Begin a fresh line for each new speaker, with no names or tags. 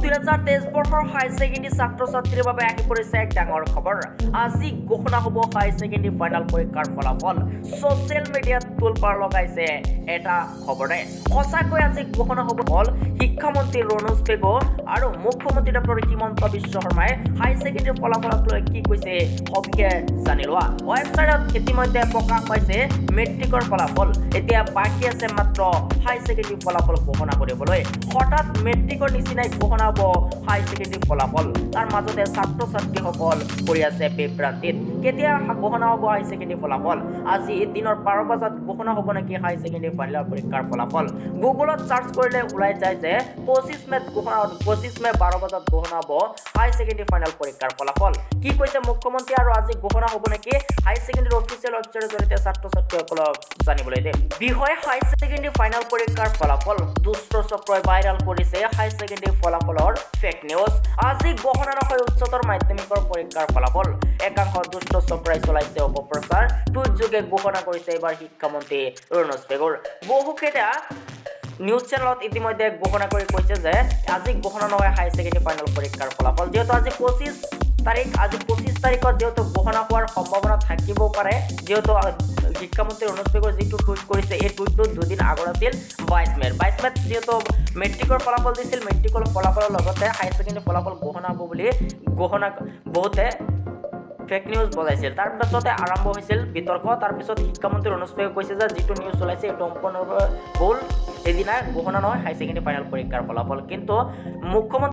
2023 বৰ্ষৰ হাই ছেকেণ্ডাৰী ছাত্ৰ ছাত্ৰীৰ বাবে আহি পৰিছে এক ডাঙৰ খবৰ। আজি ঘোষণা হ'ব হাই ছেকেণ্ডাৰী ফাইনেল পৰীক্ষাৰ ফলাফল। ছ'চিয়েল মিডিয়াত তোলপাৰ লগাইছে এটা খবৰে। সঁচাকৈ আজি ঘোষণা হ'ব শিক্ষামন্ত্ৰী ৰণোজ পেগু আৰু মুখ্যমন্ত্ৰী ডক্টৰ হিমন্ত বিশ্ব শৰ্মাই হাই ছেকেণ্ডাৰী ফলাফলক লৈ কি কৈছে সবিশেষ জানি লোৱা। ৱেবছাইটত ইতিমধ্যে প্ৰকাশ পাইছে মেট্ৰিকৰ ফলাফল। এতিয়া বাকী আছে মাত্ৰ হাই ছেকেণ্ডাৰী ফলাফল ঘোষণা কৰিবলৈ। হঠাৎ মেট্ৰিকৰ নিচিনাই ঘোষণা হ'ব হাই ছেকেণ্ডাৰী ফলাফল। তাৰ মাজতে ছাত্ৰ ছাত্ৰীসকল পৰি আছে বিভ্ৰান্তিত। কেতিয়া ঘোষণা হ'ব হাই ছেকেণ্ডাৰী ফলাফল? আজি দিনৰ 12 বজাত ঘোষণা হ'ব নেকি হাই ছেকেণ্ডাৰী ফাইনেল পৰীক্ষাৰ ফলাফল? গুগলত চাৰ্চ কৰিলে ওলাই যায় যে 25 মে 12 বজাত ঘোষণা হ'ব হাই ছেকেণ্ডাৰী ফাইনেল পৰীক্ষাৰ ফলাফল। কি কৈছে মুখ্যমন্ত্ৰী আৰু আজি ঘোষণা হ'ব নেকি হাই ছেকেণ্ডাৰী অফিচিয়েল ৱেবছাইটৰ জৰিয়তে ছাত্ৰ ছাত্ৰীসকলক জানিবলৈ দিয়ে। বিষয় হাই ছেকেণ্ডাৰী ফাইনেল পৰীক্ষাৰ ফলাফল। দুষ্ট চক্ৰই ভাইৰেল কৰিছে হাই ছেকেণ্ডাৰী ফলাফলৰ ফেক নিউজ। আজি ঘোষণা নহয় উচ্চতৰ মাধ্যমিকৰ পৰীক্ষাৰ ফলাফল। একাংশ দুষ্ট চক্ৰই চলাইছে অপপ্ৰচাৰ। টুইট যোগে ঘোষণা কৰিছে এইবাৰ শিক্ষামন্ত্ৰী ৰণোজ পেগুৰ। বহুকেইটা নিউজ চেনেলত ইতিমধ্যে ঘোষণা কৰি কৈছে যে আজি ঘোষণা নহয় হাই ছেকেণ্ডাৰী ফাইনেল পৰীক্ষাৰ ফলাফল। যিহেতু আজি 25 তাৰিখত যিহেতু ঘোষণা হোৱাৰ সম্ভাৱনা থাকিব পাৰে। যিহেতু শিক্ষামন্ত্ৰী ৰণোজ পেগুৰ যিটো টুইট কৰিছে এই টুইটটো দুদিন আগত আছিল 22 মেত যিহেতু মেট্ৰিকৰ ফলাফল দিছিল। মেট্ৰিকৰ ফলাফলৰ লগতে হাই ছেকেণ্ডাৰী ফলাফল ঘোষণা হ'ব বুলি বহুতে ফেক নিউজ বজাইছিল। তাৰ পিছতে আৰম্ভ হৈছিল বিতৰ্ক। তাৰপিছত শিক্ষামন্ত্ৰী ৰণোজ পেগুৱে কৈছে যে যিটো নিউজ চলাইছে এইটো সম্পূৰ্ণৰূপে ভুল। সেইদিনা ঘোষণা নহয় হাই ছেকেণ্ডাৰী ফাইনেল পৰীক্ষাৰ ফলাফল। কিন্তু মুখ্যমন্ত্ৰী